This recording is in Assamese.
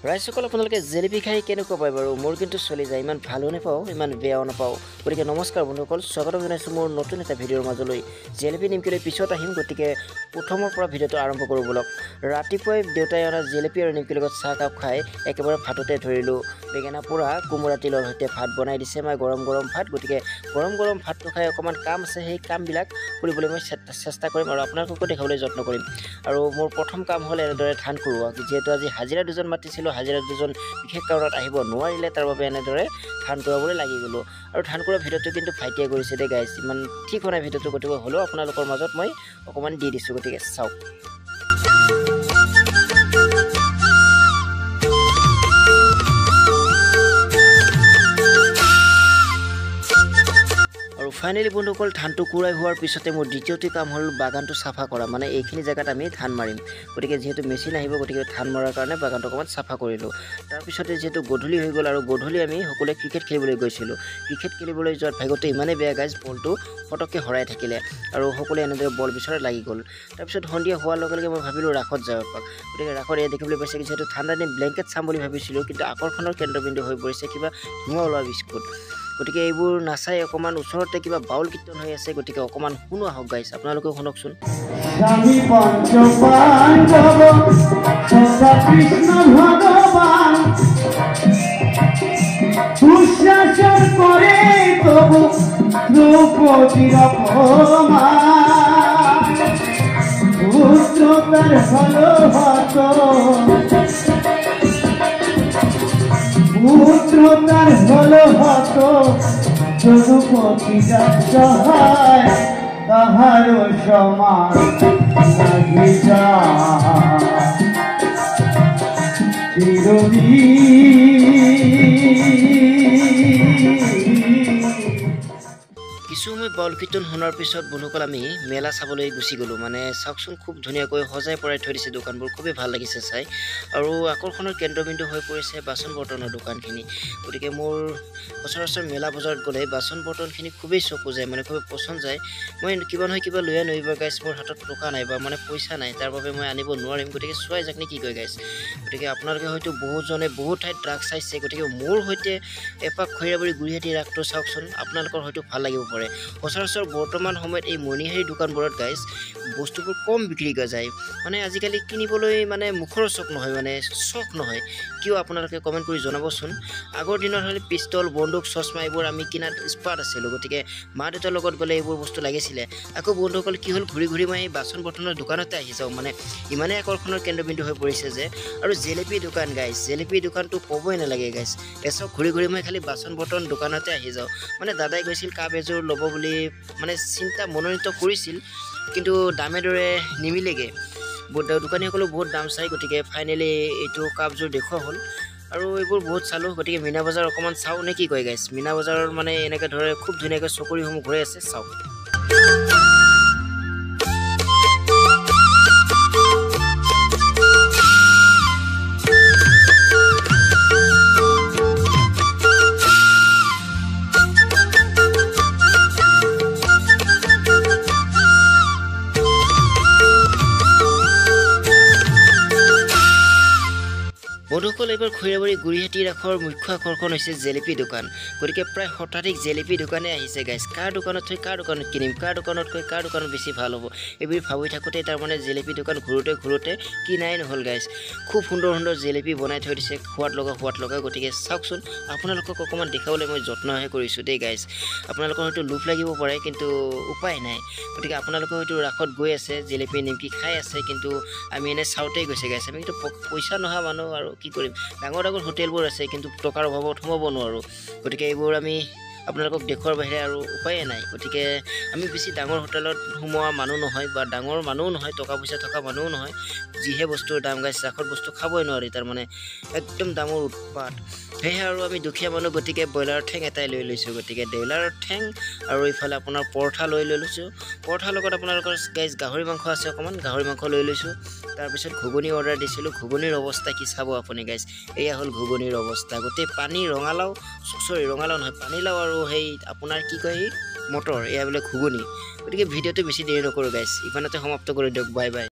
ৰাইজসকল আপোনালোকে জেলেপি খাই কেনেকুৱা পায় বাৰু মোৰ কিন্তু চলি যায় ইমান ভালো নাপাওঁ ইমান বেয়াও নাপাওঁ গতিকে নমস্কাৰ বন্ধুসকল স্বাগতম জনাইছোঁ মোৰ নতুন এটা ভিডিঅ'ৰ মাজলৈ জেলেপি নিমকিলৈ পিছত আহিম গতিকে প্ৰথমৰ পৰা ভিডিঅ'টো আৰম্ভ কৰোঁ বলক ৰাতিপুৱাই দেউতাই অনা জেলেপি আৰু নিমকিৰ লগত চাহ কাপ খাই একেবাৰে ভাততে ধৰিলোঁ বেঙেনা পোৰা কোমোৰা তিলৰ সৈতে ভাত বনাই দিছে মই গৰম ভাত গতিকে গৰম ভাতটো খাই অকণমান কাম আছে সেই কামবিলাক কৰিবলৈ মই চেষ্টা কৰিম আৰু আপোনালোককো দেখাবলৈ যত্ন কৰিম আৰু মোৰ প্ৰথম কাম হ'ল এনেদৰে ধান কৰোৱা যিহেতু আজি হাজিৰা দুজন মাতিছিলোঁ হাজিৰা দুজন বিশেষ কাৰণত আহিব নোৱাৰিলে তাৰ বাবে এনেদৰে ধান কৰাবলৈ লাগি গ'লোঁ আৰু ধান কৰা ভিডিঅ'টো কিন্তু ভাইটিয়ে কৰিছে দেই গাইছ ইমান ঠিক হোৱা নাই ভিডিঅ'টো গতিকে হ'লেও আপোনালোকৰ মাজত মই অকণমান দি দিছোঁ গতিকে চাওক ফাইনেলি বন্ধুসকল ধানটো কুৰাই হোৱাৰ পিছতে মোৰ দ্বিতীয়টো কাম হ'ল বাগানটো চাফা কৰা মানে এইখিনি জেগাত আমি ধান মাৰিম গতিকে যিহেতু মেচিন আহিব গতিকে ধান মৰাৰ কাৰণে বাগানটো অকণমান চাফা কৰিলোঁ তাৰপিছতে যিহেতু গধূলি হৈ গ'ল আৰু গধূলি আমি সকলোৱে ক্ৰিকেট খেলিবলৈ গৈছিলোঁ ক্ৰিকেট খেলিবলৈ যোৱাৰ ভাগতে ইমানেই বেয়া গাইজ বলটো ফটককৈ হৰাই থাকিলে আৰু সকলোৱে এনেদৰে বল বিচৰাত লাগি গ'ল তাৰপিছত সন্ধিয়া হোৱাৰ লগে লগে মই ভাবিলোঁ ৰাসত যাব পাৰোঁ গতিকে ৰাসত এয়া দেখিবলৈ পাইছে যিহেতু ঠাণ্ডা দিন ব্লেংকেট চাম বুলি ভাবিছিলোঁ কিন্তু আকৰ্ষণৰ কেন্দ্ৰবিন্দু হৈ পৰিছে কিবা ধোঁৱা ওলোৱা বিস্কুট গতিকে এইবোৰ নাচাই অকণমান ওচৰতে কিবা বাউল কীৰ্তন হৈ আছে গতিকে অকণমান শুনো আহক গাইছ আপোনালোকেও শুনকচোন পুত্রতার হলো হত যদুপতিরা সহায় তাহারও সমান নাহি কিছু সময় বাউল কীৰ্তন শুনাৰ পিছত বন্ধুসকল আমি মেলা চাবলৈ গুচি গ'লোঁ মানে চাওকচোন খুব ধুনীয়াকৈ সজাই পৰাই থৈ দিছে দোকানবোৰ খুবেই ভাল লাগিছে চাই আৰু আকৰ্ষণৰ কেন্দ্ৰবিন্দু হৈ পৰিছে বাচন বৰ্তনৰ দোকানখিনি গতিকে মোৰ সচৰাচৰ মেলা বজাৰত গ'লে বাচন বৰ্তনখিনি খুবেই চকু যায় মানে খুবেই পচন্দ যায় মই কিবা নহয় কিবা লৈ আনিব গাইছ মোৰ হাতত টকা নাই বা মানে পইচা নাই তাৰ বাবে মই আনিব নোৱাৰিম গতিকে চোৱাই যাক নে কি কয় গাইছ গতিকে আপোনালোকে হয়তো বহুজনে বহুত ঠাইত ৰাস চাইছে গতিকে মোৰ সৈতে এপাক খৈৰাবাৰী গুৰিহাটী ৰাসটো চাওকচোন আপোনালোকৰ হয়তো ভাল লাগিব পাৰে সচৰাচৰ বৰ্তমান সময়ত এই মণিহাৰী দোকানবোৰত গাইছ বস্তুবোৰ কম বিক্ৰী কৰা যায় মানে আজিকালি কিনিবলৈ মানে মুখৰ চখ নহয় মানে চখ নহয় কিয় আপোনালোকে কমেণ্ট কৰি জনাবচোন আগৰ দিনত হ'লে পিষ্টল বন্দুক চশমা এইবোৰ আমি কিনাত স্পাৰ্ট আছিলোঁ গতিকে মা দেউতাৰ লগত গ'লে এইবোৰ বস্তু লাগিছিলে আকৌ বন্ধুসকল কি হ'ল ঘূৰি মই এই বাচন বৰ্তনৰ দোকানতে আহি যাওঁ মানে ইমানেই আকৰ্ষণৰ কেন্দ্ৰবিন্দু হৈ পৰিছে যে আৰু জেলেপি দোকান গাইছ জেলেপি দোকানটো ক'বই নালাগে গাইছ এচক ঘূৰি মই খালি বাচন বৰ্তন দোকানতে আহি যাওঁ মানে দাদাই গৈছিল কাপ এযোৰ ল'ব বুলি মানে চিন্তা মনোনীত কৰিছিল কিন্তু দামে দৰে নিমিলেগৈ দোকানীসকলেও বহুত দাম চাই গতিকে ফাইনেলি এইটো কাপযোৰ দেখুওৱা হ'ল আৰু এইবোৰ বহুত চালোঁ গতিকে মীনা বজাৰ অকণমান চাওঁ নে কি কয় গাইছ মীনা বজাৰৰ মানে এনেকৈ ধৰে খুব ধুনীয়াকৈ চকৰিসমূহ ঘূৰাই আছে চাওক বন্ধুসকল এইবাৰ খৈৰাবাৰী গুৰিহাটী ৰাসৰ মুখ্য আকৰ্ষণ হৈছে জেলেপি দোকান গতিকে প্ৰায় শতাধিক জেলেপি দোকানে আহিছে গাইছ কাৰ দোকানত থৈ কাৰ দোকানত কিনিম কাৰ দোকানতকৈ কাৰ দোকানত বেছি ভাল হ'ব এইবোৰ ভাবি থাকোঁতে তাৰমানে জেলেপি দোকান ঘূৰোঁতে কিনাই নহ'ল গাইছ খুব সুন্দৰ জেলেপি বনাই থৈ দিছে সোৱাদ লগা গতিকে চাওকচোন আপোনালোকক অকণমান দেখাবলৈ মই যত্নহে কৰিছোঁ দেই গাইছ আপোনালোকৰ হয়তো লোভ লাগিব পাৰে কিন্তু উপায় নাই গতিকে আপোনালোকে হয়তো ৰাসত গৈ আছে জেলেপি নিমকি খাই আছে কিন্তু আমি এনে চাওঁতেই গৈছে গাইছ আমি কিন্তু পইচা নোহোৱা মানুহ আৰু কি কৰিম ডাঙৰ হোটেলবোৰ আছে কিন্তু টকাৰ অভাৱত সোমাব নোৱাৰোঁ গতিকে এইবোৰ আমি আপোনালোকক দেখুৱাৰ বাহিৰে আৰু উপায়ে নাই গতিকে আমি বেছি ডাঙৰ হোটেলত সোমোৱা মানুহ নহয় বা ডাঙৰ মানুহো নহয় টকা পইচা থকা মানুহো নহয় যিহে বস্তুৰ দাম গাইছ ৰাসত বস্তু খাবই নোৱাৰি তাৰমানে একদম দামৰ উৎপাত সেয়েহে আৰু আমি দুখীয়া মানুহ গতিকে ব্ৰইলাৰৰ ঠেং এটাই লৈ লৈছোঁ গতিকে ব্ৰইলাৰৰ ঠেং আৰু ইফালে আপোনাৰ পৰঠা লৈ লৈছোঁ পৰঠাৰ লগত আপোনালোকৰ গাইছ গাহৰি মাংস আছে অকণমান গাহৰি মাংস লৈ লৈছোঁ তাৰপিছত ঘুগুনি অৰ্ডাৰ দিছিলোঁ ঘুগুনিৰ অৱস্থা কি চাব আপুনি গাইছ এয়া হ'ল ঘুগুনিৰ অৱস্থা গোটেই পানী ৰঙালাও নহয় পানীলাও আৰু সেই আপোনাৰ কি কয় মটৰ এয়া বোলে ঘুগুনি গতিকে ভিডিঅ'টো বেছি দেৰি নকৰোঁ গাইছ ইমানতে সমাপ্ত কৰি দিয়ক বাই বাই